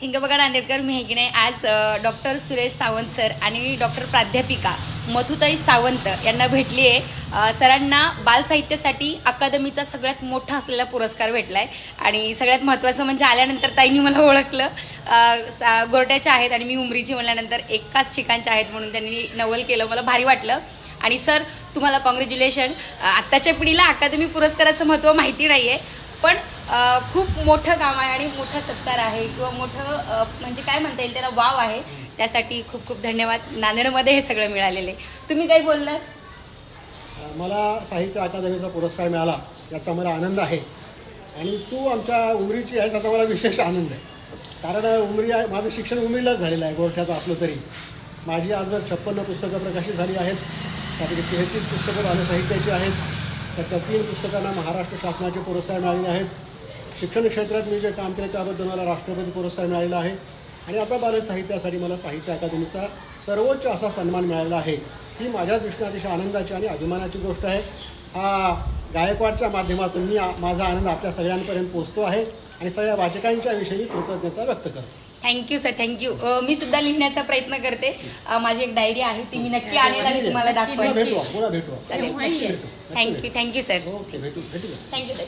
हिंगबगा नांदेडकर मी हे की नाही आज डॉक्टर सुरेश सावंत सर आणि डॉक्टर प्राध्यापिका मधुताई सावंत यांना भेटली आहे। सरांना बाल साहित्यासाठी अकादमीचा सगळ्यात मोठा असलेला पुरस्कार भेटलाय आणि सगळ्यात महत्त्वाचं म्हणजे आल्यानंतर ताईंनी मला ओळखलं। गोरट्याच्या आहेत आणि मी उमरीची म्हणल्यानंतर एकाच ठिकाणच्या आहेत म्हणून त्यांनी नवल केलं, मला भारी वाटलं। आणि सर तुम्हाला कॉंग्रॅच्युलेशन। आत्ताच्या पिढीला अकादमी पुरस्काराचं महत्त्व माहिती नाही आहे, पण खूप मोठं काम आहे आणि मोठा सत्कार आहे किंवा मोठं म्हणजे काय म्हणता येईल त्याला वाव आहे, त्यासाठी खूप खूप धन्यवाद। नांदेडमध्ये हे सगळं मिळालेलं आहे। तुम्ही काही बोलणार? मला साहित्य अकादमीचा पुरस्कार मिळाला याचा मला आनंद आहे आणि तू आमच्या उमरीची आहे त्याचा मला विशेष आनंद आहे, कारण उमरी आहे, माझं शिक्षण उमरीलाच झालेलं आहे गोरठ्याचं असलं तरी। माझी आजवर 56 पुस्तकं प्रकाशित झाली आहेत, त्यापैकी 33 पुस्तकं बालसाहित्याची आहेत, त्यातल्या 3 पुस्तकांना महाराष्ट्र शासनाचे पुरस्कार मिळालेले आहेत। शिक्षण क्षेत्रात मी जे काम केलं त्याबद्दल मला राष्ट्रपती पुरस्कार मिळालेला आहे आणि आता बालसाहित्यासाठी मला साहित्य अकादमीचा सर्वोच्च असा सन्मान मिळालेला आहे। ही माझ्या दृष्टीने अतिशय आनंदाची आणि अभिमानाची गोष्ट आहे। हा गायकवाडच्या माध्यमातून मी माझा आनंद आपल्या सगळ्यांपर्यंत पोहोचतो आहे आणि सगळ्या वाचकांच्या विषयी कृतज्ञता व्यक्त करतो। Thank you sir, thank you. मी सुद्धा लिहिण्याचा प्रयत्न करते। माझी एक डायरी आहे, ती मी नक्की आणेल आणि तुम्हाला दाखवेन। पुन्हा भेटू थँक्यू, थँक्यू सर। ओके, भेटू थँक्यू सर।